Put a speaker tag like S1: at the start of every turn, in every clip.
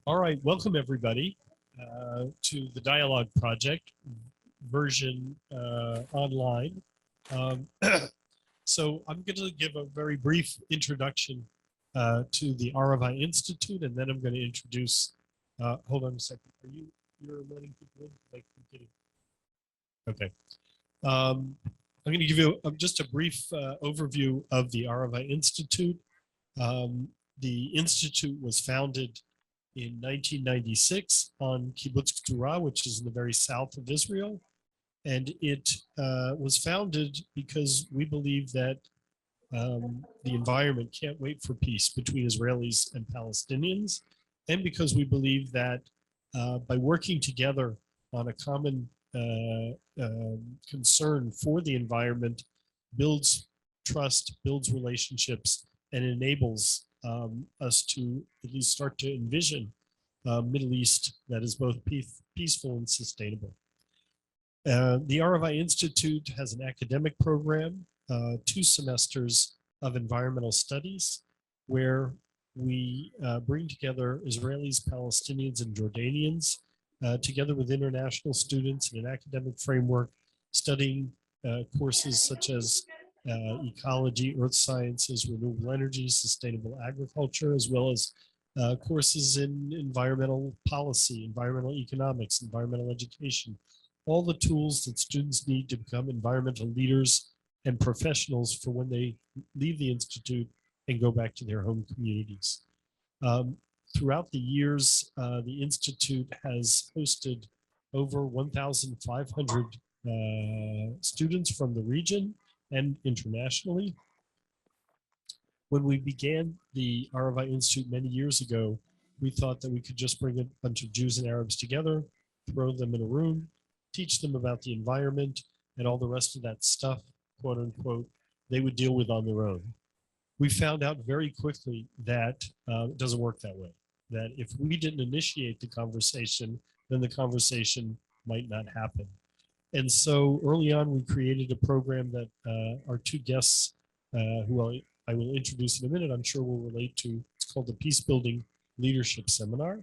S1: All right, welcome everybody to the Dialogue Project version online. Um, so I'm going to give a very brief introduction to the Arava Institute, and then I'm going to introduce. Hold on a second. You're letting people in? Like, okay. I'm going to give you just a brief overview of the Arava Institute. Um, the institute was founded in 1996 on Kibbutz Keturah, which is in the very south of Israel. And it was founded because we believe that the environment can't wait for peace between Israelis and Palestinians, and because we believe that by working together on a common concern for the environment, builds trust, builds relationships, and enables us to at least start to envision a Middle East that is both peaceful and sustainable. The Arava Institute has an academic program, 2 semesters of environmental studies, where we bring together Israelis, Palestinians, and Jordanians, together with international students in an academic framework, studying courses such as ecology, earth sciences, renewable energy, sustainable agriculture, as well as courses in environmental policy, environmental economics, environmental education, all the tools that students need to become environmental leaders and professionals for when they leave the Institute and go back to their home communities. Throughout the years, the Institute has hosted over 1,500 students from the region and internationally. When we began the Arava Institute many years ago, we thought that we could just bring a bunch of Jews and Arabs together, throw them in a room, teach them about the environment and all the rest of that stuff, quote unquote, they would deal with on their own. We found out very quickly that it doesn't work that way, that if we didn't initiate the conversation, then the conversation might not happen. And so early on, we created a program that our 2 guests, who I will introduce in a minute, I'm sure will relate to. It's called the Peacebuilding Leadership Seminar,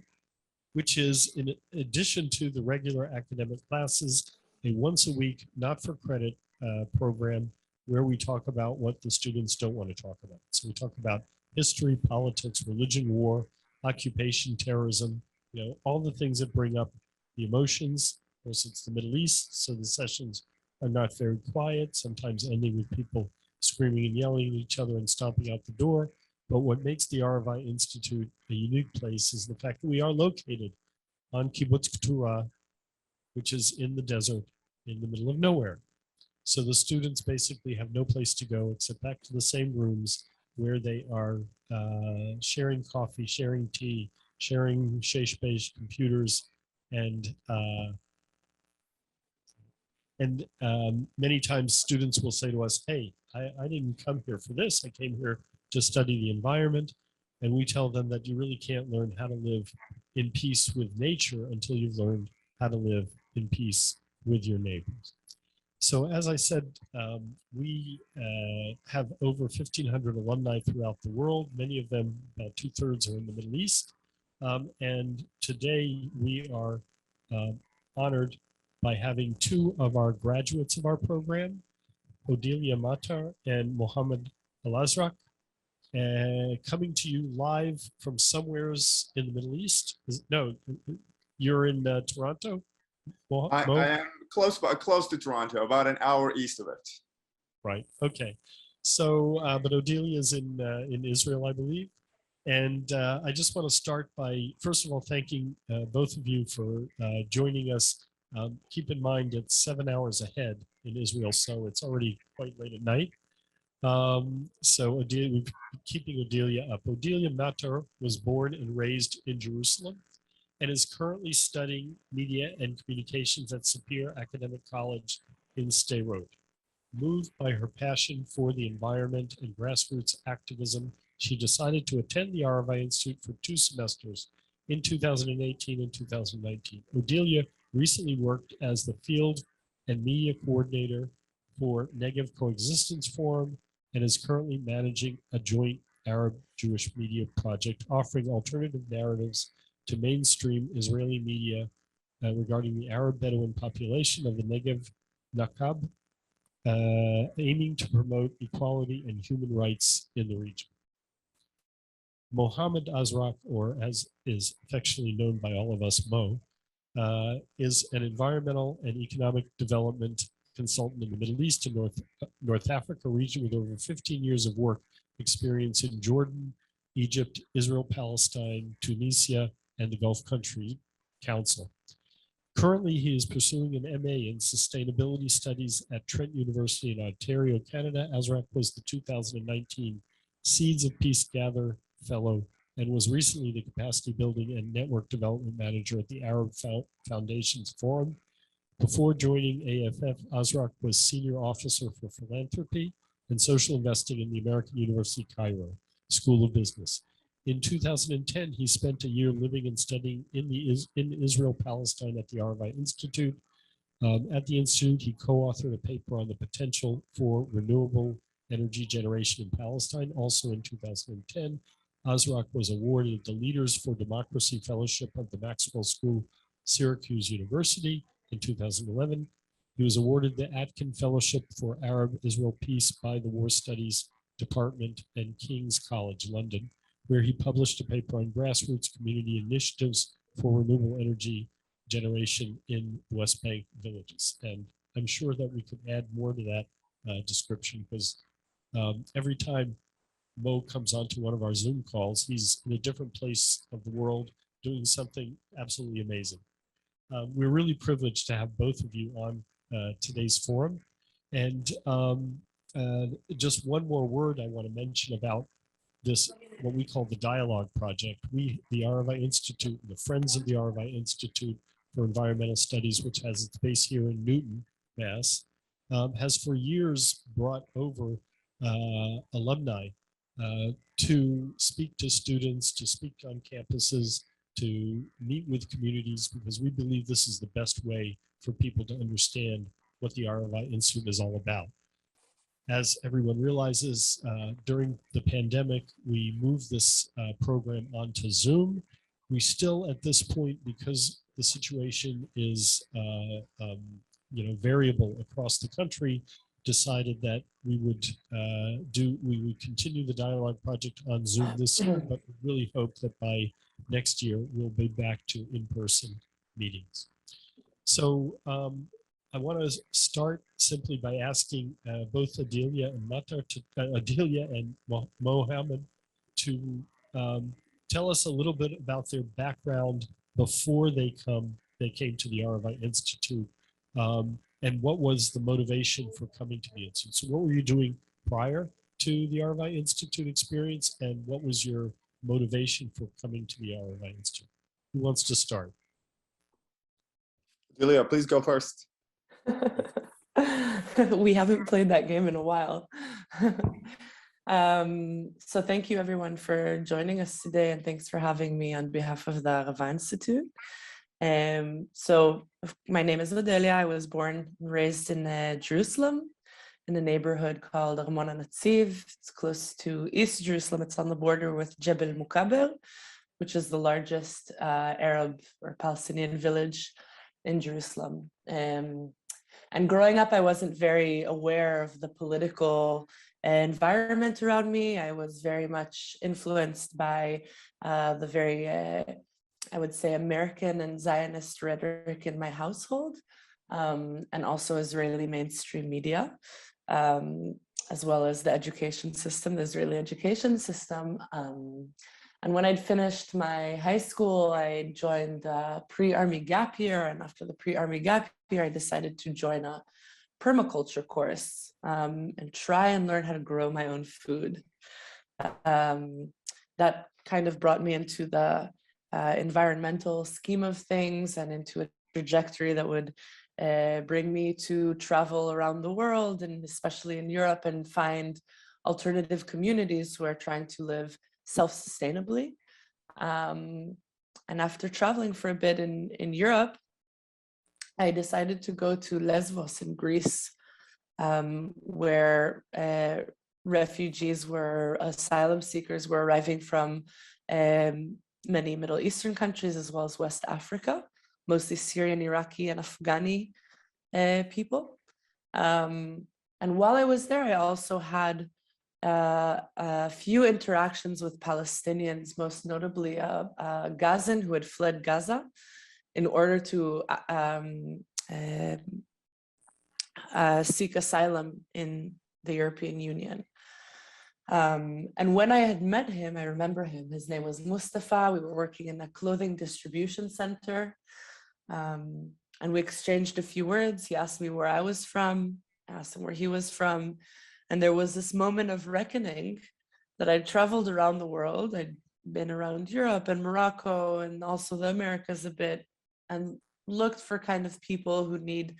S1: which is in addition to the regular academic classes, a once a week, not for credit program where we talk about what the students don't want to talk about. So we talk about history, politics, religion, war, occupation, terrorism, all the things that bring up the emotions. Of course, it's the Middle East, so the sessions are not very quiet, sometimes ending with people screaming and yelling at each other and stomping out the door. But what makes the Arava Institute a unique place is the fact that we are located on Kibbutz Keturah, which is in the desert in the middle of nowhere. So the students basically have no place to go except back to the same rooms where they are sharing coffee, sharing tea, sharing shesh computers, and many times students will say to us, hey, I didn't come here for this. I came here to study the environment. And we tell them that you really can't learn how to live in peace with nature until you've learned how to live in peace with your neighbors. So as I said, we have over 1,500 alumni throughout the world. Many of them, about 2/3, are in the Middle East. And today we are honored by having 2 of our graduates of our program, Odelia Matar and Mohammed Al-Azraq, coming to you live from somewheres in the Middle East. No, you're in Toronto?
S2: I am close to Toronto, about an hour east of it.
S1: Right, okay. So, but Odelia is in Israel, I believe. And I just want to start by, first of all, thanking both of you for joining us. Keep in mind it's 7 hours ahead in Israel, so it's already quite late at night. So Odelia, we're keeping Odelia up. Odelia Matar was born and raised in Jerusalem and is currently studying media and communications at Sapir Academic College in Sderot. Moved by her passion for the environment and grassroots activism, she decided to attend the Arava Institute for 2 semesters in 2018 and 2019. Odelia recently worked as the field and media coordinator for Negev Coexistence Forum and is currently managing a joint Arab-Jewish media project offering alternative narratives to mainstream Israeli media regarding the Arab Bedouin population of the Negev Nakab, aiming to promote equality and human rights in the region. Mohammed Azraq, or as is affectionately known by all of us, Mo, is an environmental and economic development consultant in the Middle East and North Africa region with over 15 years of work experience in Jordan, Egypt, Israel, Palestine, Tunisia, and the Gulf Country Council. Currently, he is pursuing an MA in Sustainability Studies at Trent University in Ontario, Canada. Azraq was the 2019 Seeds of Peace Gather Fellow and was recently the Capacity Building and Network Development Manager at the Arab Foundations Forum. Before joining AFF, Azraq was Senior Officer for Philanthropy and Social Investing in the American University Cairo School of Business. In 2010, he spent a year living and studying in Israel, Palestine at the Arava Institute. At the Institute, he co-authored a paper on the potential for renewable energy generation in Palestine. Also in 2010, Azraq was awarded the Leaders for Democracy Fellowship of the Maxwell School, Syracuse University in 2011. He was awarded the Atkin Fellowship for Arab-Israel Peace by the War Studies Department and King's College, London, where he published a paper on grassroots community initiatives for renewable energy generation in West Bank villages. And I'm sure that we could add more to that description, because every time Mo comes onto one of our Zoom calls, he's in a different place of the world doing something absolutely amazing. We're really privileged to have both of you on today's forum. And just one more word I want to mention about this, what we call the Dialogue Project. We, the Arava Institute, the Friends of the Arava Institute for Environmental Studies, which has its base here in Newton, Mass, has for years brought over alumni to speak to students, to speak on campuses, to meet with communities, because we believe this is the best way for people to understand what the Arava Institute is all about. As everyone realizes, during the pandemic, we moved this program onto Zoom. We still, at this point, because the situation is variable across the country, decided that we would continue the Dialogue Project on Zoom this year, but we really hope that by next year we'll be back to in-person meetings. So I want to start simply by asking both Adelia and Adelia and Mohammed to tell us a little bit about their background before they came to the Arava Institute, and what was the motivation for coming to the Institute. So what were you doing prior to the Arava Institute experience, and what was your motivation for coming to the Arava Institute? Who wants to start?
S2: Adelia, please go first.
S3: We haven't played that game in a while. So thank you everyone for joining us today, and thanks for having me on behalf of the Arava Institute. So my name is Vidalias. I was born and raised in Jerusalem, in a neighborhood called Armon HaNatziv. It's close to East Jerusalem. It's on the border with Jebel Mukaber, which is the largest Arab or Palestinian village in Jerusalem. And growing up, I wasn't very aware of the political environment around me. I was very much influenced by the very, I would say, American and Zionist rhetoric in my household, and also Israeli mainstream media, as well as the education system, the Israeli education system. And when I'd finished my high school, I joined a pre-army gap year. And after the pre-army gap year, I decided to join a permaculture course and try and learn how to grow my own food. That kind of brought me into the environmental scheme of things and into a trajectory that would bring me to travel around the world, and especially in Europe, and find alternative communities who are trying to live self-sustainably. And after traveling for a bit in Europe, I decided to go to Lesbos in Greece, where refugees asylum seekers were arriving from many Middle Eastern countries as well as West Africa, mostly Syrian, Iraqi, and Afghani people. And while I was there, I also had a few interactions with Palestinians, most notably a Gazan who had fled Gaza in order to seek asylum in the European Union. And when I had met him, I remember him, his name was Mustafa. We were working in a clothing distribution center. And we exchanged a few words. He asked me where I was from, I asked him where he was from. And there was this moment of reckoning that I'd traveled around the world. I'd been around Europe and Morocco and also the Americas a bit, and looked for kind of people who need,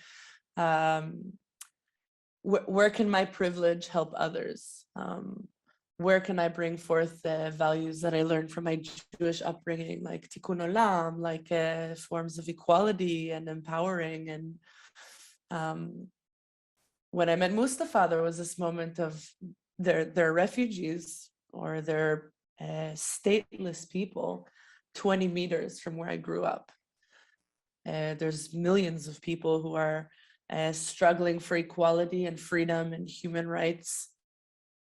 S3: where can my privilege help others? Where can I bring forth the values that I learned from my Jewish upbringing, like tikkun olam, like forms of equality and empowering. And when I met Mustafa, there was this moment of they're refugees or they're stateless people 20 meters from where I grew up. There's millions of people who are struggling for equality and freedom and human rights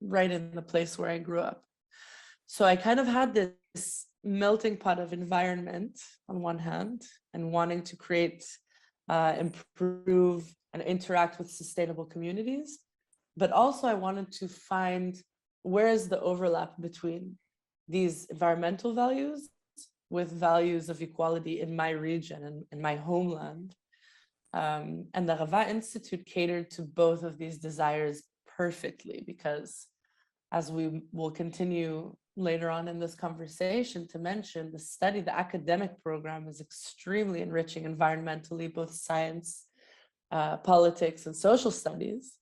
S3: right in the place where I grew up. So I kind of had this melting pot of environment on one hand and wanting to create, improve and interact with sustainable communities. But also I wanted to find where is the overlap between these environmental values with values of equality in my region and in my homeland. And the Arava Institute catered to both of these desires perfectly, because as we will continue later on in this conversation to mention, the study, the academic program is extremely enriching environmentally, both science, politics, and social studies,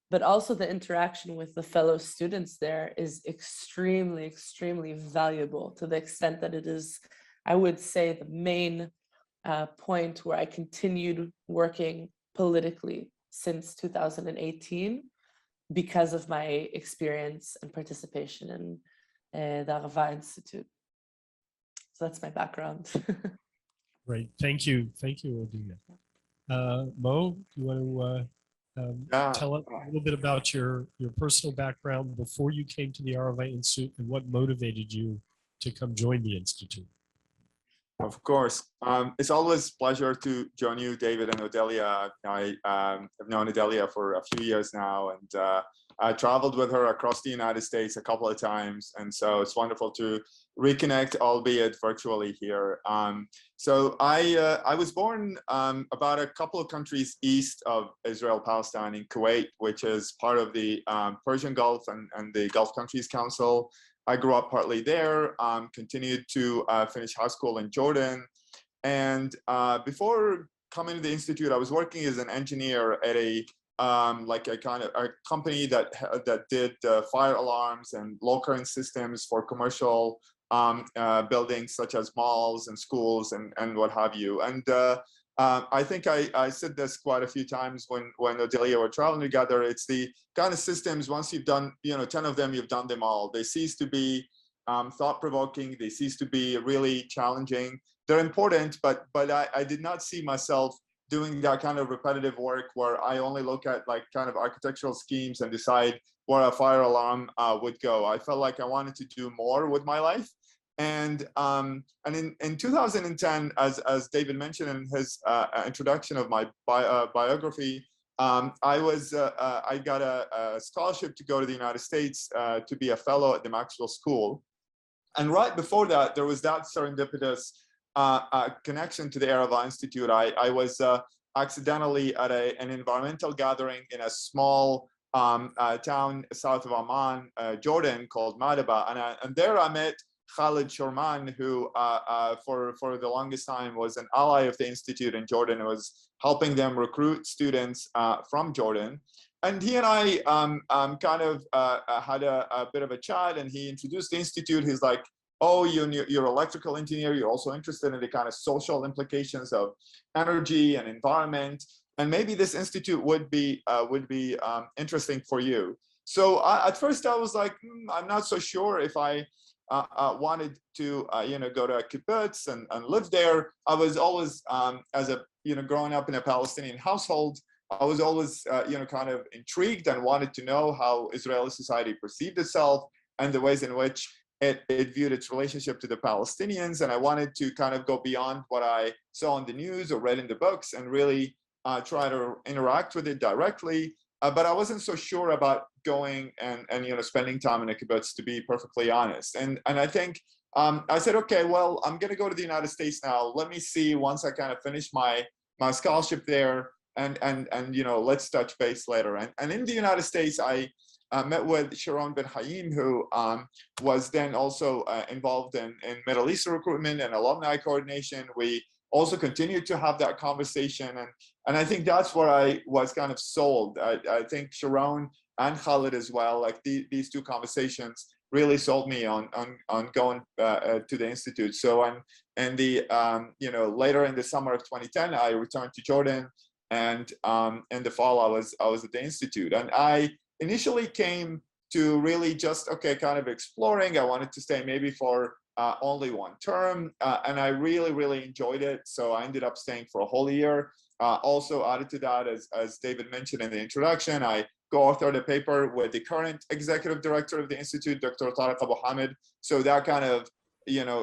S3: but also the interaction with the fellow students there is extremely, extremely valuable, to the extent that it is, I would say, the main point where I continued working politically since 2018 because of my experience and participation in the Arava Institute. So that's my background.
S1: Great, thank you, Odilia. Mo, do you want to tell us a little bit about your personal background before you came to the Arava Institute and what motivated you to come join the Institute?
S2: Of course. It's always a pleasure to join you, David and Odelia. I have known Odelia for a few years now, and I traveled with her across the United States a couple of times. And so it's wonderful to reconnect, albeit virtually here. So I was born about a couple of countries east of Israel, Palestine, in Kuwait, which is part of the Persian Gulf and the Gulf Countries Council. I grew up partly there, continued to finish high school in Jordan. And before coming to the Institute, I was working as an engineer at a company that did fire alarms and low current systems for commercial buildings such as malls and schools and what have you. And I think I said this quite a few times when Odelia were traveling together. It's the kind of systems, once you've done 10 of them, you've done them all. They cease to be thought-provoking. They cease to be really challenging. They're important, but I did not see myself doing that kind of repetitive work where I only look at like kind of architectural schemes and decide where a fire alarm would go. I felt like I wanted to do more with my life. And in 2010, as David mentioned in his introduction of my biography, I got a scholarship to go to the United States to be a fellow at the Maxwell School. And right before that, there was that serendipitous connection to the Arava Institute. I was accidentally at an environmental gathering in a small town south of Amman, Jordan, called Madaba, and there I met Khalid Shorman, who for the longest time was an ally of the Institute in Jordan and was helping them recruit students from Jordan. And he and I kind of had a bit of a chat, and he introduced the Institute. He's like, oh, you're an electrical engineer. You're also interested in the kind of social implications of energy and environment. And maybe this Institute would be interesting for you. So at first I was like, I'm not so sure if I wanted to go to a kibbutz and live there. I was always as a growing up in a Palestinian household, I was always kind of intrigued and wanted to know how Israeli society perceived itself and the ways in which it viewed its relationship to the Palestinians. And I wanted to kind of go beyond what I saw on the news or read in the books and really try to interact with it directly. But I wasn't so sure about going and spending time in a kibbutz, to be perfectly honest. And I think I said, okay, well, I'm going to go to the United States now. Let me see once I kind of finish my scholarship there, and let's touch base later. And in the United States, I met with Sharon Ben Hayim, who was then also involved in Middle Eastern recruitment and alumni coordination. We also continued to have that conversation, and I think that's where I was kind of sold. I think Sharon and Khalid as well, like these two conversations really sold me on going to the institute. So and the later in the summer of 2010, I returned to Jordan, and in the fall I was at the institute, and I initially came to really just kind of exploring. I wanted to stay maybe for only one term, and I really enjoyed it. So I ended up staying for a whole year. Also added to that, as David mentioned in the introduction, I co-authored a paper with the current executive director of the institute, Dr. Tariq Abu Hamid. So that kind of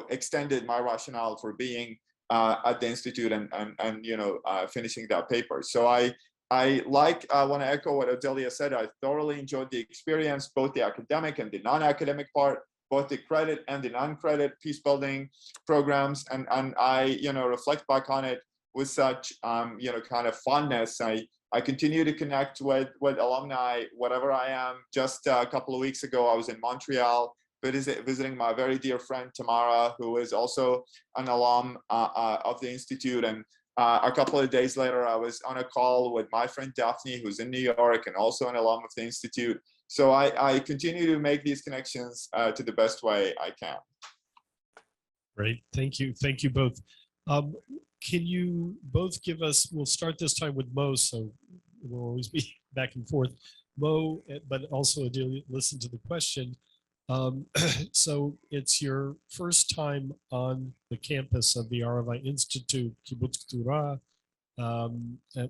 S2: extended my rationale for being at the institute and finishing that paper. So I want to echo what Odelia said. I thoroughly enjoyed the experience, both the academic and the non-academic part, both the credit and the non-credit peace building programs. And I, reflect back on it with such, kind of fondness. I continue to connect with alumni, whatever I am. Just a couple of weeks ago, I was in Montreal visiting my very dear friend, Tamara, who is also an alum of the Institute. And a couple of days later, I was on a call with my friend Daphne, who's in New York and also an alum of the Institute. So I continue to make these connections to the best way I can.
S1: Great, thank you both. Can you both give us, we'll start this time with Mo, so we'll always be back and forth. Mo, but also Adelia, listen to the question. So it's your first time on the campus of the Arava Institute, Kibbutz Ktura.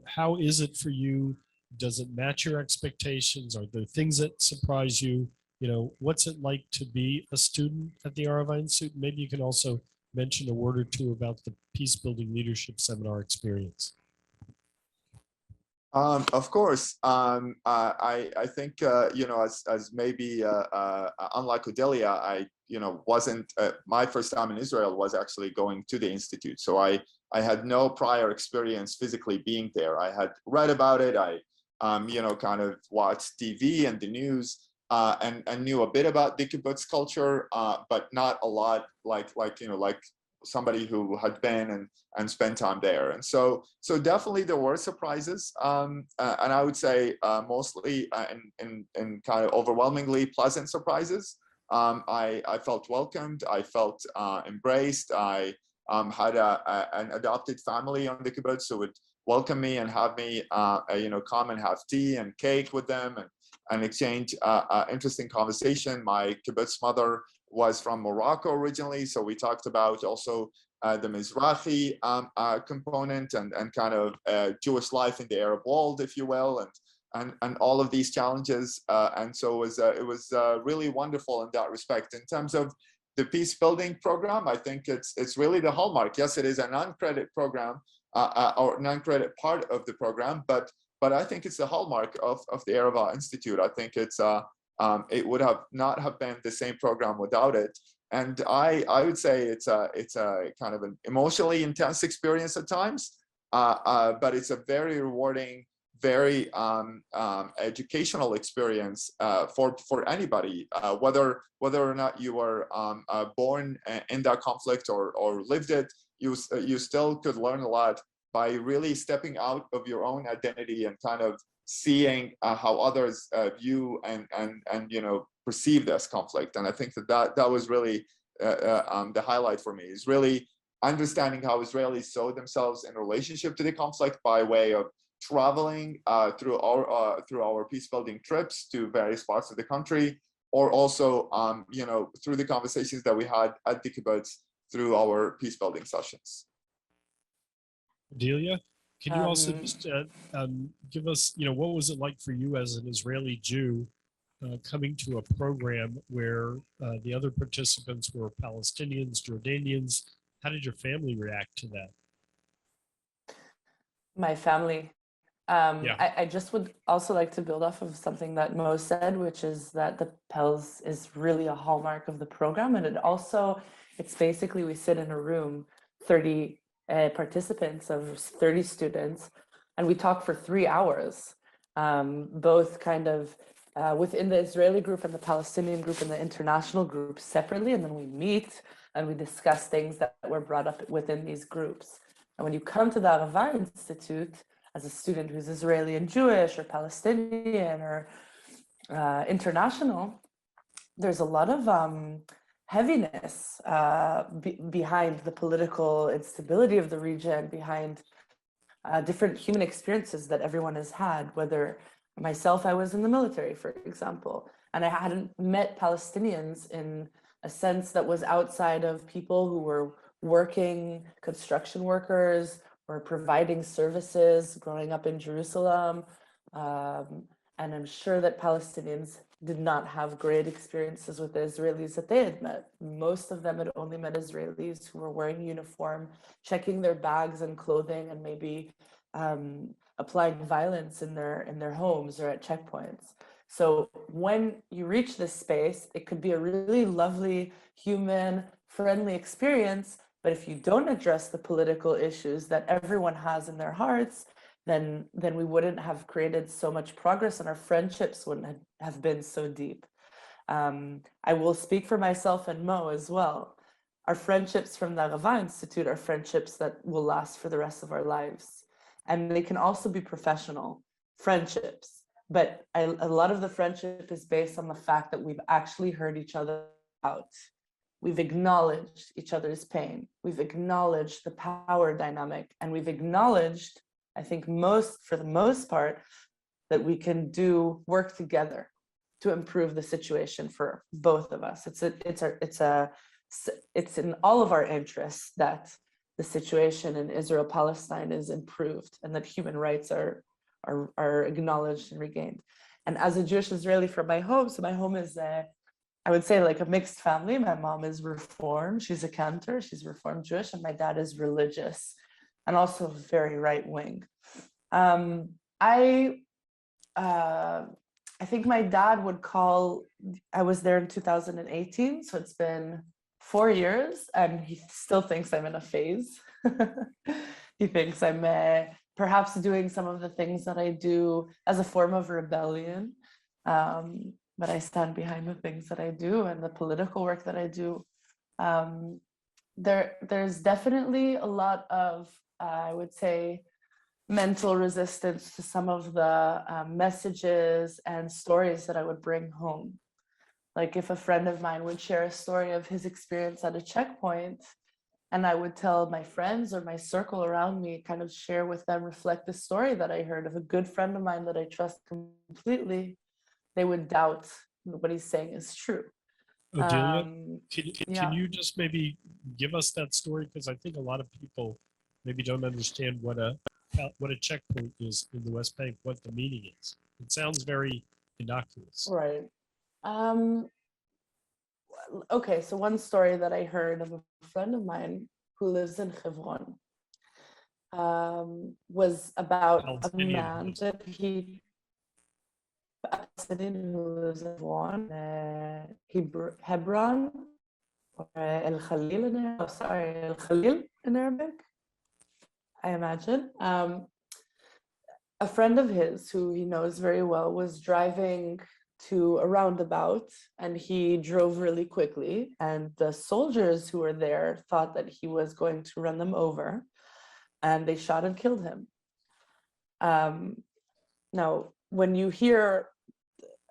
S1: How is it for you? Does it match your expectations? Are there things that surprise you? What's it like to be a student at the Arava Institute? Maybe you can also mention a word or two about the Peace Building Leadership Seminar experience.
S2: Of course, I think as maybe unlike Odelia, I wasn't my first time in Israel was actually going to the institute, so I had no prior experience physically being there. I had read about it. I kind of watched TV and the news, and knew a bit about the kibbutz culture, but not a lot like somebody who had been and spent time there. And so definitely there were surprises, and I would say mostly in kind of overwhelmingly pleasant surprises. I felt welcomed. I felt embraced. I had an adopted family on the kibbutz who would welcome me and have me come and have tea and cake with them and exchange interesting conversation. My kibbutz mother was from Morocco originally, so we talked about also the Mizrahi component and kind of Jewish life in the Arab world, if you will, and all of these challenges. And so it was really wonderful in that respect. In terms of the peace building program, I think it's really the hallmark. Yes, it is a non-credit program or non-credit part of the program, but I think it's the hallmark of the Arava Institute. I think it's it would not have been the same program without it. And I would say it's a kind of an emotionally intense experience at times, but it's a very rewarding, very educational experience for anybody, whether or not you were born in that conflict or lived it. You still could learn a lot by really stepping out of your own identity and kind of seeing how others view and perceive this conflict. And I think that was really the highlight for me, is really understanding how Israelis saw themselves in relationship to the conflict by way of traveling through our peace building trips to various parts of the country, or also, through the conversations that we had at the kibbutz through our peace building sessions.
S1: Delia, can you also
S3: Um,
S1: just give us, what was it like for you as an Israeli Jew coming to a program where the other participants were Palestinians, Jordanians? How did your family react to that?
S3: my family.
S1: Yeah.
S3: I just would also like to build off of something that Mo said, which is that the Pels is really a hallmark of the program. And it's basically, we sit in a room, 30 participants of 30 students, and we talk for 3 hours, both kind of within the Israeli group and the Palestinian group and the international group separately. And then we meet and we discuss things that were brought up within these groups. And when you come to the Arava Institute, as a student who's Israeli and Jewish or Palestinian or international, there's a lot of heaviness behind the political instability of the region, behind different human experiences that everyone has had, whether myself, I was in the military, for example, and I hadn't met Palestinians in a sense that was outside of people who were working, construction workers, or providing services growing up in Jerusalem. And I'm sure that Palestinians did not have great experiences with the Israelis that they had met. Most of them had only met Israelis who were wearing uniform, checking their bags and clothing, and maybe applying violence in their homes or at checkpoints. So when you reach this space, it could be a really lovely, human, friendly experience. But if you don't address the political issues that everyone has in their hearts, then we wouldn't have created so much progress, and our friendships wouldn't have been so deep. I will speak for myself and Mo as well. Our friendships from the Arava Institute are friendships that will last for the rest of our lives. And they can also be professional friendships. But a lot of the friendship is based on the fact that we've actually heard each other out. We've acknowledged each other's pain. We've acknowledged the power dynamic, and we've acknowledged, I think for the most part, that we can do work together to improve the situation for both of us. It's in all of our interests that the situation in Israel-Palestine is improved and that human rights are acknowledged and regained. And as a Jewish Israeli from my home, so my home is I would say like a mixed family. My mom is Reformed, she's a cantor, she's Reformed Jewish, and my dad is religious and also very right-wing. I think my dad would call, I was there in 2018, so it's been 4 years, and he still thinks I'm in a phase. He thinks I'm perhaps doing some of the things that I do as a form of rebellion. But I stand behind the things that I do and the political work that I do. There's definitely a lot of, I would say, mental resistance to some of the messages and stories that I would bring home. Like if a friend of mine would share a story of his experience at a checkpoint, and I would tell my friends or my circle around me, kind of share with them, reflect the story that I heard of a good friend of mine that I trust completely, they would doubt what he's saying is true.
S1: Odelia,
S3: Yeah.
S1: can you just maybe give us that story? Because I think a lot of people maybe don't understand what a checkpoint is in the West Bank, what the meaning is. It sounds very innocuous.
S3: Right. Okay, so one story that I heard of a friend of mine who lives in Hebron was about a
S1: Palestinian
S3: man
S1: host.
S3: that he, a Palestinian who lives in Hebron, or El Khalil in Arabic, oh, sorry, El Khalil in Arabic, I imagine. A friend of his who he knows very well was driving to a roundabout, and he drove really quickly, and the soldiers who were there thought that he was going to run them over, and they shot and killed him. Now, when you hear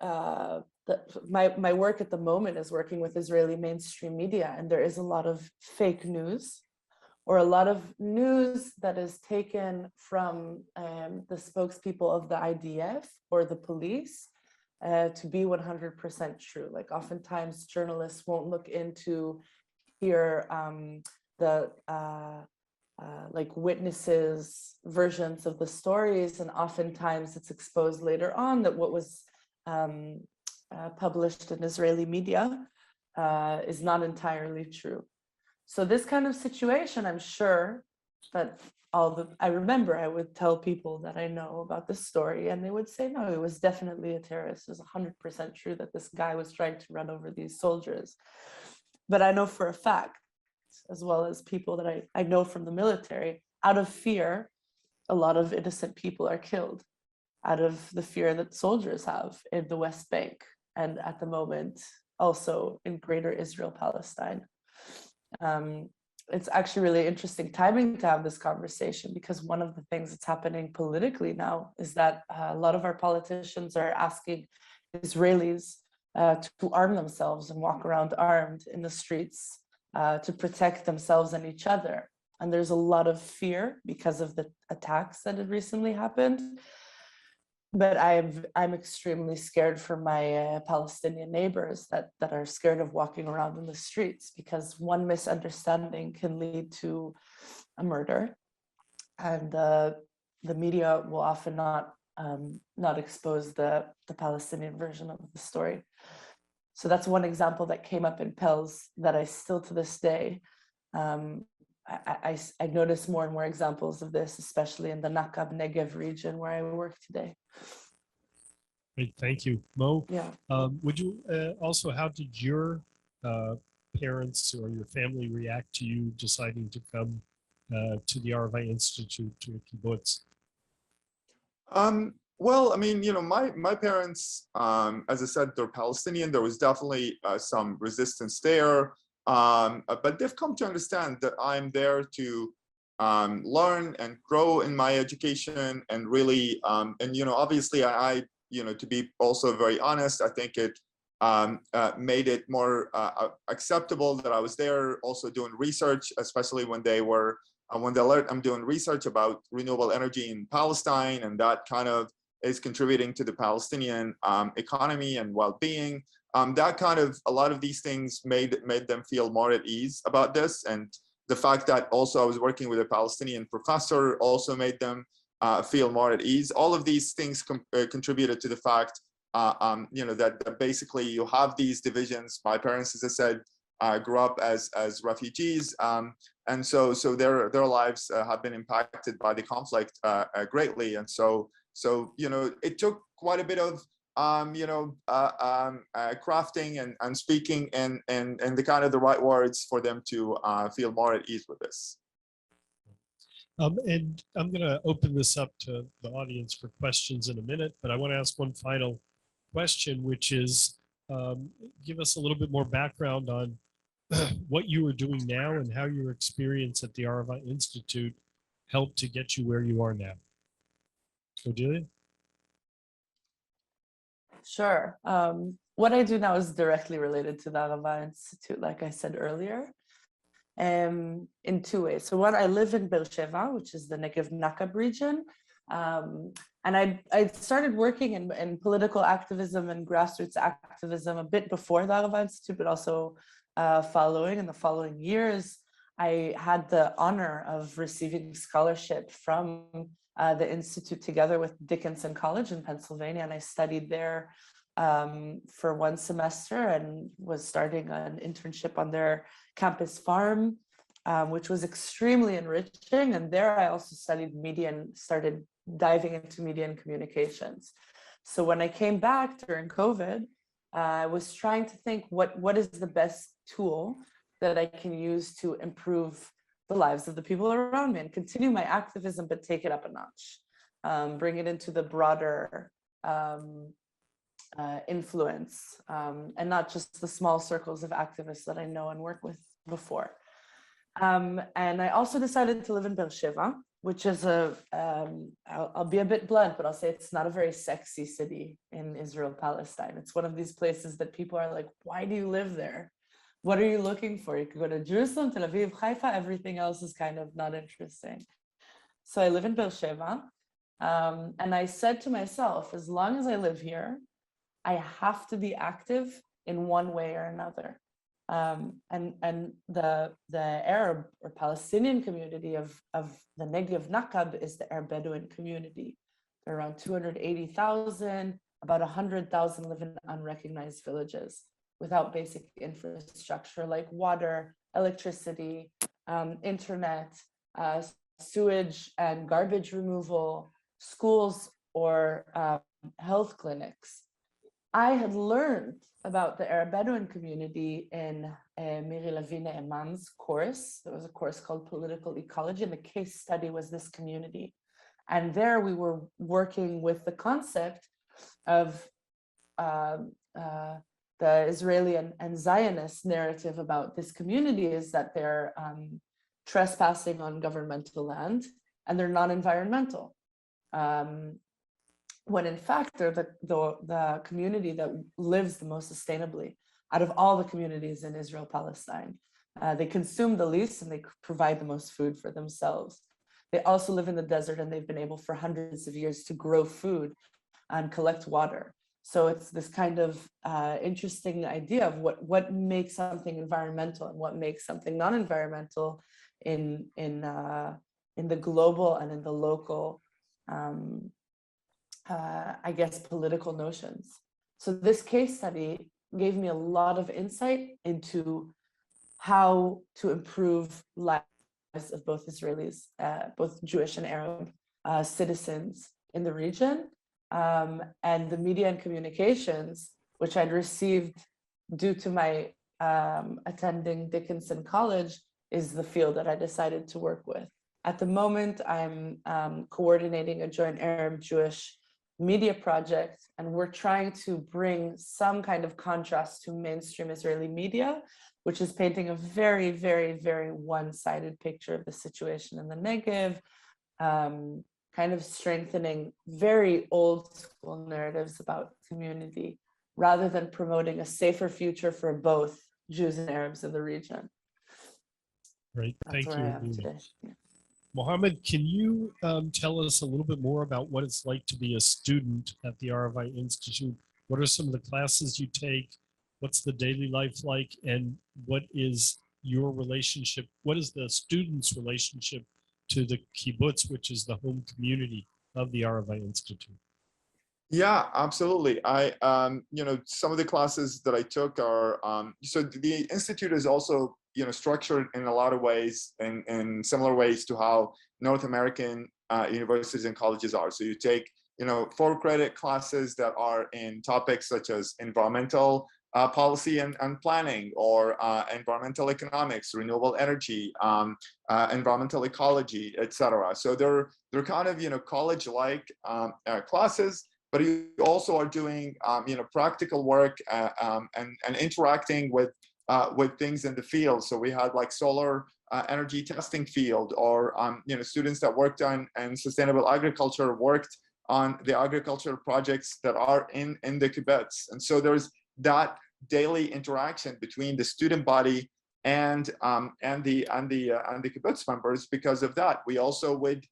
S3: my work at the moment is working with Israeli mainstream media, and there is a lot of fake news, or a lot of news that is taken from the spokespeople of the IDF or the police, to be 100% true. Like oftentimes journalists won't look into hear the like witnesses' versions of the stories, and oftentimes it's exposed later on that what was published in Israeli media is not entirely true. So this kind of situation, I'm sure that I remember I would tell people that I know about this story, and they would say, no, it was definitely a terrorist. It was 100% true that this guy was trying to run over these soldiers. But I know for a fact, as well as people that I know from the military, out of fear, a lot of innocent people are killed, out of the fear that soldiers have in the West Bank, and at the moment, also in Greater Israel, Palestine. It's actually really interesting timing to have this conversation, because one of the things that's happening politically now is that a lot of our politicians are asking Israelis to arm themselves and walk around armed in the streets to protect themselves and each other. And there's a lot of fear because of the attacks that had recently happened. But I'm extremely scared for my Palestinian neighbors that are scared of walking around in the streets, because one misunderstanding can lead to a murder, and the media will often not expose the Palestinian version of the story. So that's one example that came up in Pels that I still to this day, I notice more and more examples of this, especially in the Nakab Negev region where I work today.
S1: Great, thank you. Mo,
S3: Yeah.
S1: would you also, how did your parents or your family react to you deciding to come to the Arava Institute, to a kibbutz?
S2: Well, I mean, my parents, as I said, they're Palestinian. There was definitely some resistance there, but they've come to understand that I'm there to learn and grow in my education, and really, and obviously, I to be also very honest, I think it made it more acceptable that I was there, also doing research, especially when they were when they learned I'm doing research about renewable energy in Palestine, and that kind of is contributing to the Palestinian economy and well-being. That kind of, a lot of these things made them feel more at ease about this, and the fact that also I was working with a Palestinian professor also made them feel more at ease. All of these things contributed to the fact, that basically you have these divisions. My parents, as I said, grew up as refugees, and so their lives have been impacted by the conflict greatly. And so it took quite a bit of crafting and speaking and the kind of the right words for them to feel more at ease with this.
S1: And I'm going to open this up to the audience for questions in a minute, but I want to ask one final question, which is, give us a little bit more background on what you are doing now and how your experience at the Arava Institute helped to get you where you are now. Cordelia?
S3: Sure. What I do now is directly related to the Arava Institute, like I said earlier, in two ways. So one, I live in Beersheva, which is the Negev Nakab region. And I started working in political activism and grassroots activism a bit before the Arava Institute, but also following in the following years. I had the honor of receiving scholarship from the Institute together with Dickinson College in Pennsylvania, and I studied there for one semester and was starting an internship on their campus farm, which was extremely enriching. And there I also studied media and started diving into media and communications. So when I came back during COVID, I was trying to think what is the best tool that I can use to improve the lives of the people around me and continue my activism, but take it up a notch, bring it into the broader influence, and not just the small circles of activists that I know and work with before. And I also decided to live in Beersheva, which is I'll be a bit blunt, but I'll say it's not a very sexy city in Israel, Palestine. It's one of these places that people are like, why do you live there? What are you looking for? You could go to Jerusalem, Tel Aviv, Haifa, everything else is kind of not interesting. So I live in Beersheva, and I said to myself, as long as I live here, I have to be active in one way or another. And the Arab or Palestinian community of the Negev Nakab is the Arab Bedouin community. There are around 280,000, about 100,000 live in unrecognized villages without basic infrastructure like water, electricity, internet, sewage and garbage removal, schools, or health clinics. I had learned about the Arab Bedouin community in Miri Lavina Eman's course. There was a course called Political Ecology, and the case study was this community. And there we were working with the concept of the Israeli and Zionist narrative about this community is that they're trespassing on governmental land and they're non-environmental. When in fact they're the community that lives the most sustainably out of all the communities in Israel, Palestine. They consume the least and they provide the most food for themselves. They also live in the desert and they've been able for hundreds of years to grow food and collect water. So it's this kind of interesting idea of what makes something environmental and what makes something non-environmental in the global and in the local I guess, political notions. So this case study gave me a lot of insight into how to improve lives of both Israelis, both Jewish and Arab citizens in the region. And the media and communications, which I'd received due to my attending Dickinson College, is the field that I decided to work with. At the moment, I'm coordinating a joint Arab-Jewish media project, and we're trying to bring some kind of contrast to mainstream Israeli media, which is painting a very, very, very one-sided picture of the situation in the Negev, kind of strengthening very old school narratives about community, rather than promoting a safer future for both Jews and Arabs in the region.
S1: Great, thank
S3: That's
S1: you.
S3: where I am today. Yeah.
S1: Mohammed, can you tell us a little bit more about what it's like to be a student at the Arava Institute? What are some of the classes you take? What's the daily life like? And what is your relationship? What is the student's relationship to the kibbutz, which is the home community of the Arava Institute?
S2: Yeah, absolutely. Some of the classes that I took are, so the Institute is also, structured in a lot of ways, in similar ways to how North American universities and colleges are. So you take, 4 credit classes that are in topics such as environmental policy and planning, or environmental economics, renewable energy, environmental ecology, etc. So they're kind of, college-like classes. But you also are doing, practical work and interacting with things in the field. So we had like solar energy testing field, or students that worked on and sustainable agriculture worked on the agricultural projects that are in the kibbutz. And so there's that daily interaction between the student body and the kibbutz members. Because of that, we also would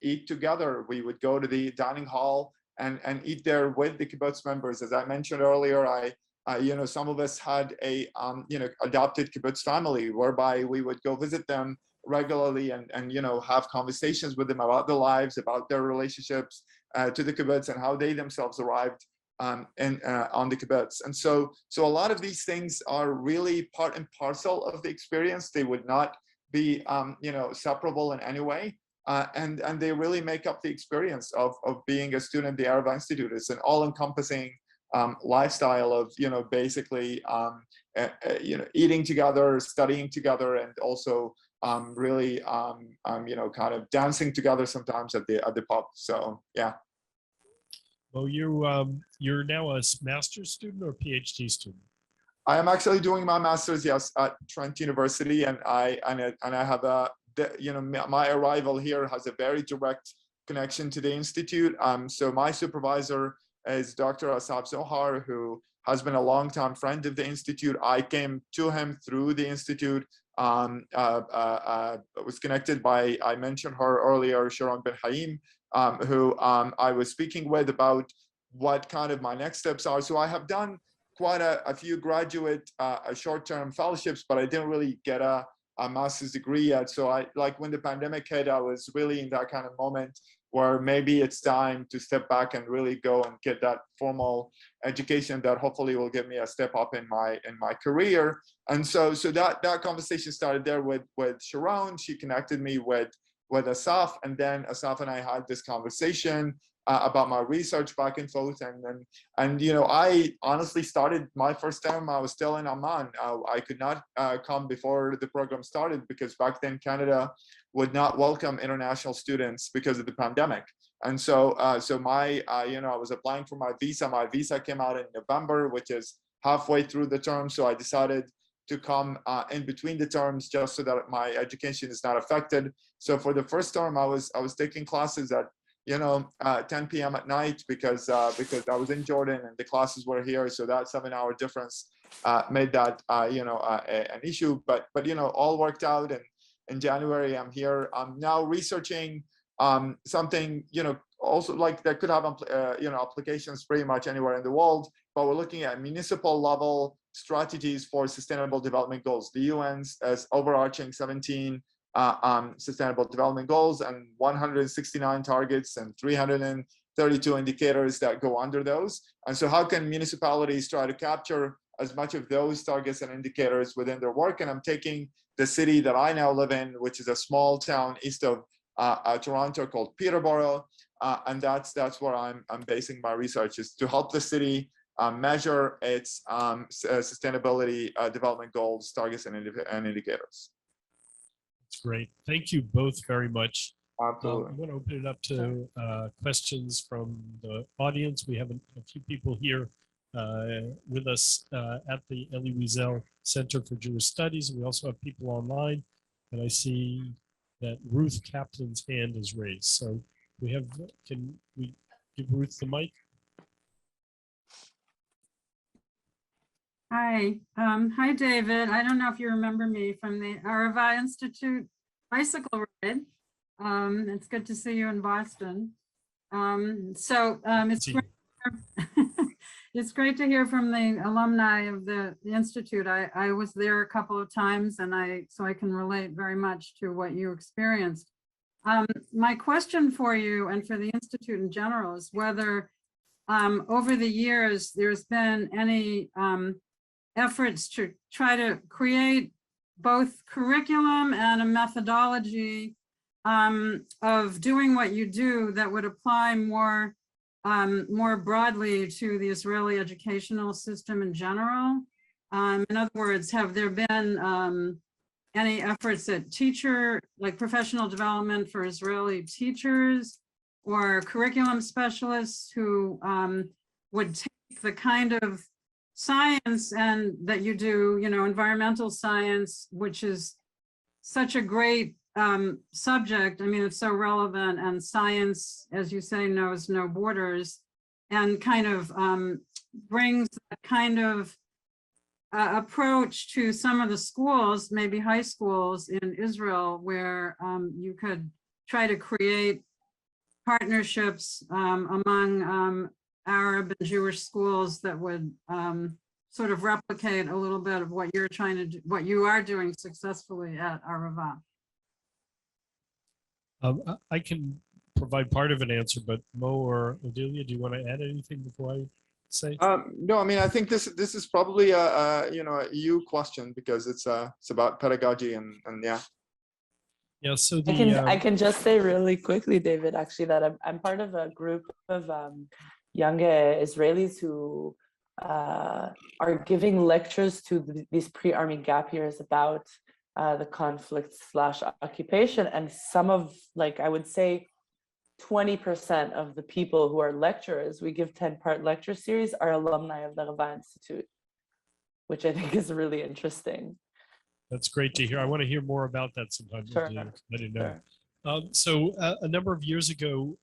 S2: eat together. We would go to the dining hall and eat there with the kibbutz members. As I mentioned earlier, some of us had a adopted kibbutz family, whereby we would go visit them regularly and have conversations with them about their lives, about their relationships to the kibbutz, and how they themselves arrived on the kibbutz. And so a lot of these things are really part and parcel of the experience. They would not be separable in any way. And they really make up the experience of being a student at the Arava Institute. It's an all-encompassing lifestyle of basically eating together, studying together, and also really kind of dancing together sometimes at the pub. So yeah.
S1: Well, you're now a master's student or PhD student?
S2: I am actually doing my master's, yes, at Trent University, and I have my arrival here has a very direct connection to the Institute. So my supervisor is Dr. Asaf Zohar, who has been a longtime friend of the Institute. I came to him through the Institute. Was connected by, I mentioned her earlier, Sharon Ben Haim, who I was speaking with about what kind of my next steps are. So I have done quite a few graduate short-term fellowships, but I didn't really get a master's degree yet. So I, like, when the pandemic hit, I was really in that kind of moment where maybe it's time to step back and really go and get that formal education that hopefully will give me a step up in my career. And so that conversation started there with Sharon. She connected me with Asaf, and then Asaf and I had this conversation about my research back and forth. And you know, I honestly started my first term, I was still in Amman. I could not come before the program started, because back then Canada would not welcome international students because of the pandemic. And so my you know, I was applying for my visa. My visa came out in November, which is halfway through the term. So I decided to come in between the terms, just so that my education is not affected. So for the first term, I was taking classes at, you know, 10 p.m. at night, because I was in Jordan and the classes were here. So that 7-hour difference made that you know, an issue. But you know, all worked out. And in January, I'm here. I'm now researching something, you know, also like that could have you know, applications pretty much anywhere in the world. But we're looking at municipal level strategies for sustainable development goals. The UN's as overarching 17 sustainable development goals, and 169 targets and 332 indicators that go under those. And so how can municipalities try to capture as much of those targets and indicators within their work? And I'm taking the city that I now live in, which is a small town east of Toronto called Peterborough. And that's where I'm basing my research, is to help the city measure its sustainability development goals, targets, and indicators.
S1: That's great. Thank you both very much.
S2: Absolutely.
S1: I'm going to open it up to questions from the audience. We have a few people here with us at the Elie Wiesel Center for Jewish Studies. We also have people online, and I see that Ruth Kaplan's hand is raised. So we have, can we give Ruth the mic?
S4: Hi, hi, David. I don't know if you remember me from the Arava Institute bicycle ride. It's good to see you in Boston. It's great, it's great to hear from the alumni of the Institute. I was there a couple of times, and so I can relate very much to what you experienced. My question for you and for the Institute in general is whether over the years there's been any efforts to try to create both curriculum and a methodology of doing what you do that would apply more broadly to the Israeli educational system in general. In other words, have there been any efforts at like professional development for Israeli teachers or curriculum specialists who would take the kind of science and that you do, you know, environmental science, which is such a great subject. I mean, it's so relevant, and science, as you say, knows no borders, and kind of brings that kind of approach to some of the schools, maybe high schools in Israel, where you could try to create partnerships among Arab and Jewish schools that would sort of replicate a little bit of what you're trying to do, what you are doing successfully at Arava.
S1: I can provide part of an answer, but Mo or Odelia, do you want to add anything before I say?
S2: No, I mean, I think this is probably a you know, a you question, because it's about pedagogy and yeah.
S1: Yeah, so
S3: I can just say really quickly, David, actually, that I'm part of a group of young Israelis who are giving lectures to these pre-army gap years about the conflict / occupation. And some of, like, I would say 20% of the people who are lecturers, we give 10-part lecture series, are alumni of the Arava Institute, which I think is really interesting.
S1: That's great to hear. I want to hear more about that sometime.
S3: Sure.
S1: I didn't know.
S3: Sure.
S1: So a number of years ago,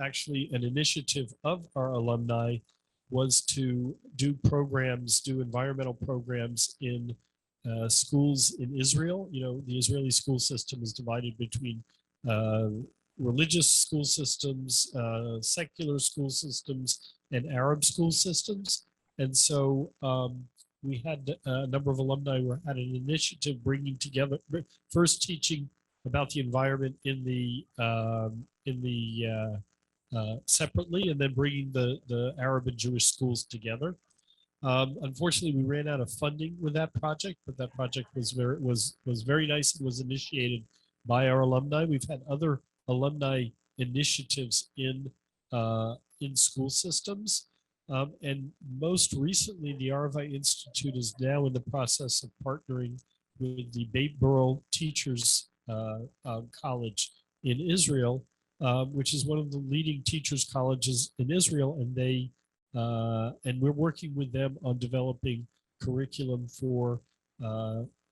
S1: actually an initiative of our alumni was to do environmental programs in schools in Israel. You know, the Israeli school system is divided between religious school systems, secular school systems, and Arab school systems. And so we had a number of alumni who had an initiative bringing together, first teaching about the environment in the separately, and then bringing the Arab and Jewish schools together. Unfortunately, we ran out of funding with that project, but that project was very nice and was initiated by our alumni. We've had other alumni initiatives in school systems. And most recently, the Arava Institute is now in the process of partnering with the Beit Burrell Teachers College in Israel, which is one of the leading teachers colleges in Israel, and we're working with them on developing curriculum for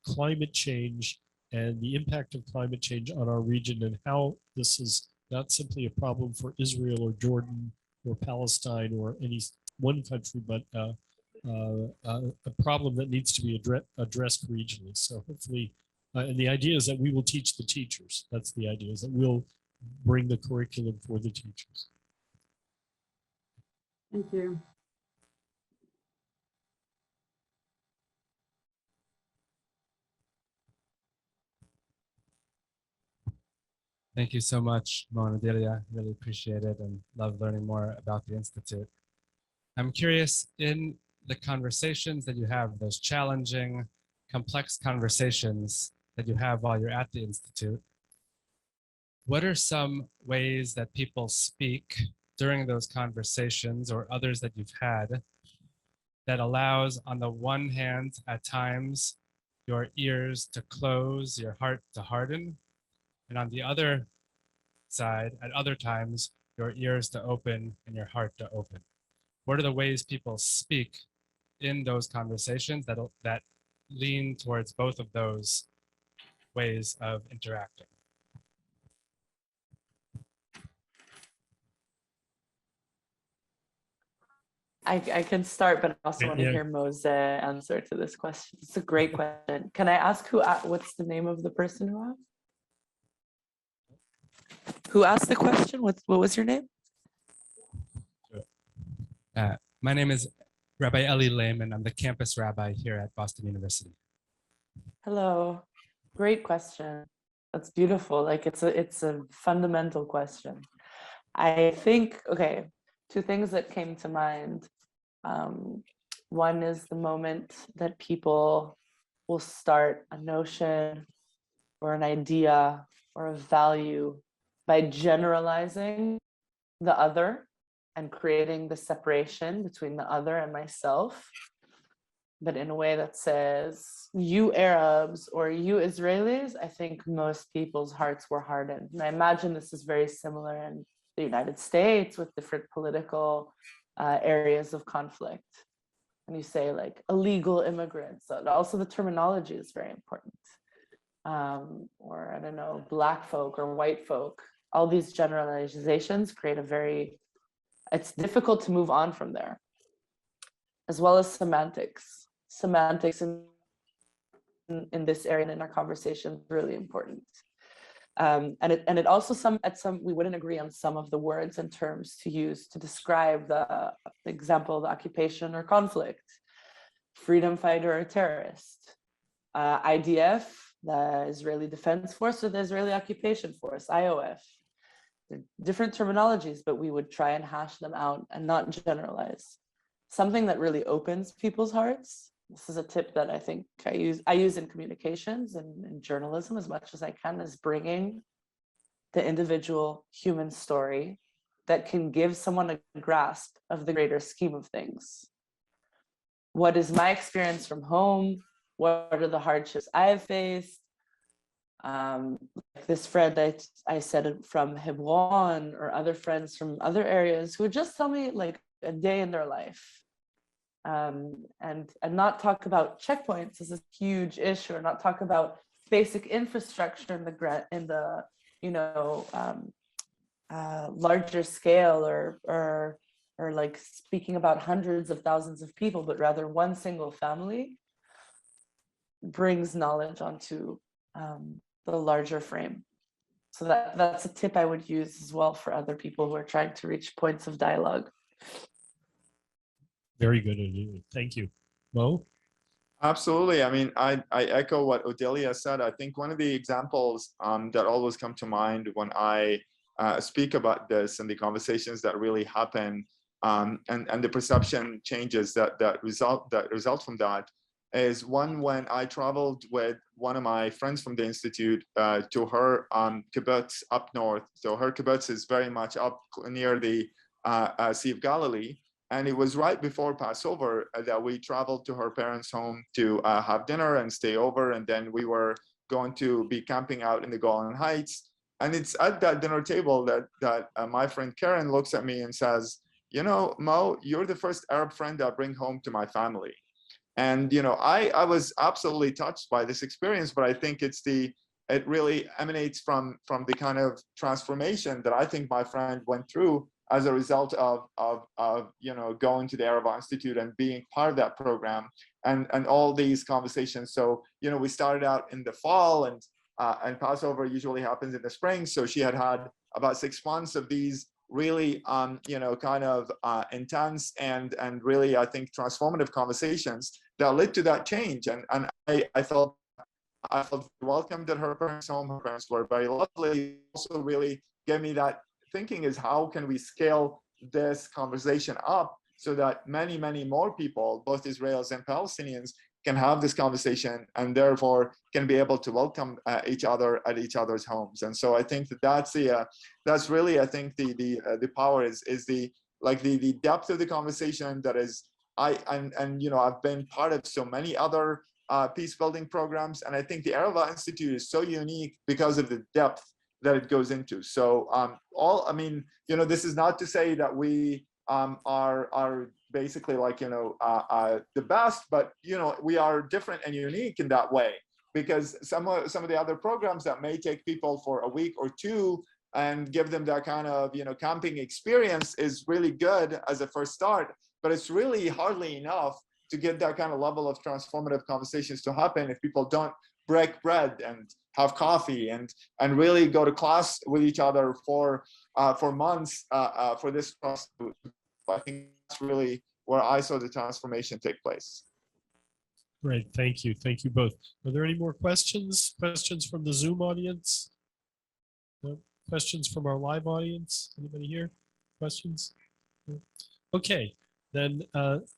S1: climate change and the impact of climate change on our region, and how this is not simply a problem for Israel or Jordan or Palestine or any one country, but a problem that needs to be addressed regionally. So hopefully, and the idea is that we will teach the teachers. That's the idea, is that we'll bring the curriculum for the teachers.
S4: Thank you.
S5: Thank you so much, Mo and Vidalias. Really appreciate it and love learning more about the Institute. I'm curious, in the conversations that you have, those challenging, complex conversations that you have while you're at the Institute, what are some ways that people speak during those conversations or others that you've had that allows, on the one hand, at times, your ears to close, your heart to harden, and on the other side, at other times, your ears to open and your heart to open? What are the ways people speak in those conversations that lean towards both of those ways of interacting?
S3: I can start, but I also want to
S1: Yeah.
S3: hear Mo's answer to this question. It's a great question. Can I ask what's the name of the person who asked? Who asked the question? What was your name?
S5: My name is Rabbi Eli Lehman. I'm the campus rabbi here at Boston University.
S3: Hello. Great question. That's beautiful. Like it's a fundamental question. I think, okay, two things that came to mind. One is the moment that people will start a notion or an idea or a value by generalizing the other and creating the separation between the other and myself, but in a way that says, you Arabs or you Israelis. I think most people's hearts were hardened. And I imagine this is very similar in the United States with different political areas of conflict. And you say like illegal immigrants. So also the terminology is very important. Or I don't know, black folk or white folk. All these generalizations create it's difficult to move on from there. As well as semantics. Semantics in in this area and in our conversation is really important. And it also we wouldn't agree on some of the words and terms to use to describe the example of the occupation or conflict, freedom fighter or terrorist, IDF, the Israeli Defense Force, or the Israeli Occupation Force, IOF. They're different terminologies, but we would try and hash them out and not generalize. Something that really opens people's hearts. This is a tip that I think I use in communications and in journalism as much as I can, is bringing the individual human story that can give someone a grasp of the greater scheme of things. What is my experience from home? What are the hardships I've faced? Like this friend I said from Hebron, or other friends from other areas who would just tell me like a day in their life. And not talk about checkpoints as a huge issue, or not talk about basic infrastructure in the larger scale, or like speaking about hundreds of thousands of people, but rather one single family brings knowledge onto the larger frame. So that's a tip I would use as well for other people who are trying to reach points of dialogue.
S1: Very good, Odelia. Thank you. Mo?
S2: Absolutely. I mean, I echo what Odelia said. I think one of the examples that always come to mind when I speak about this and the conversations that really happen and the perception changes that result from that is one when I traveled with one of my friends from the Institute to her kibbutz up north. So her kibbutz is very much up near the Sea of Galilee. And it was right before Passover that we traveled to her parents' home to have dinner and stay over. And then we were going to be camping out in the Golan Heights. And it's at that dinner table that my friend Karen looks at me and says, you know, Mo, you're the first Arab friend I bring home to my family. And, you know, I was absolutely touched by this experience, but I think it really emanates from the kind of transformation that I think my friend went through as a result of you know, going to the Arava Institute and being part of that program and all these conversations. So, you know, we started out in the fall and Passover usually happens in the spring. So she had about 6 months of these really, you know, kind of intense and really, I think, transformative conversations that led to that change. And I felt welcomed at her parents' home. Her parents were very lovely. Also really gave me that thinking is how can we scale this conversation up so that many, many more people, both Israelis and Palestinians, can have this conversation and therefore can be able to welcome each other at each other's homes. And so I think that's really, I think the power is the depth of the conversation that is you know, I've been part of so many other peace building programs, and I think the Arava Institute is so unique because of the depth that it goes into. So I mean, you know, this is not to say that we are basically like, you know, the best, but, you know, we are different and unique in that way, because some of the other programs that may take people for a week or two and give them that kind of, you know, camping experience is really good as a first start, but it's really hardly enough to get that kind of level of transformative conversations to happen if people don't break bread and have coffee and really go to class with each other for months for this process. I think that's really where I saw the transformation take place.
S1: Great, thank you both. Are there any more questions? Questions from the Zoom audience? No? Questions from our live audience? Anybody here? Questions? No? Okay, then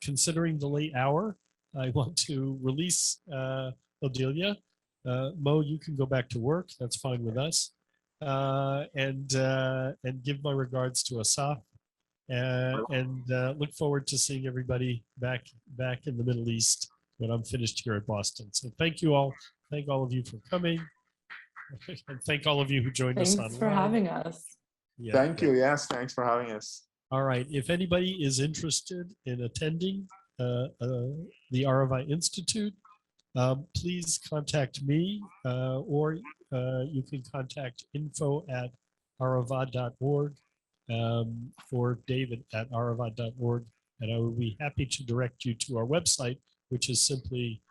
S1: considering the late hour, I want to release Odelia. Mo, you can go back to work. That's fine with us. And give my regards to Asaf. And look forward to seeing everybody back in the Middle East when I'm finished here at Boston. So thank you all. Thank all of you for coming. And thank all of you who joined us online.
S3: Thanks for having us.
S1: Yeah,
S2: Thank you. Yes, thanks for having us.
S1: All right. If anybody is interested in attending the Arava Institute, please contact me or you can contact info@arava.org or David at arava.org, and I will be happy to direct you to our website, which is simply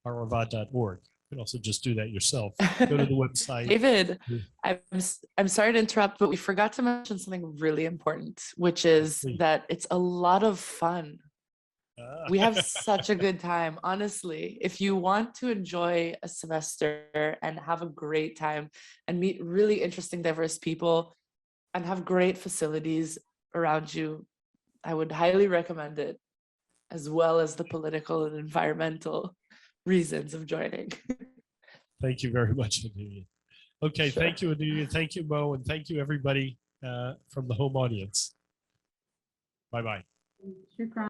S1: arava.org. You can also just do that yourself. Go to the website.
S3: David, I'm sorry to interrupt, but we forgot to mention something really important, which is that it's a lot of fun. We have such a good time. Honestly, if you want to enjoy a semester and have a great time and meet really interesting, diverse people and have great facilities around you, I would highly recommend it, as well as the political and environmental reasons of joining.
S1: Thank you very much, Adelia. Okay,
S3: Sure.
S1: Thank you, Adelia. Thank you, Mo, and thank you, everybody from the home audience. Bye-bye.
S4: Shukran.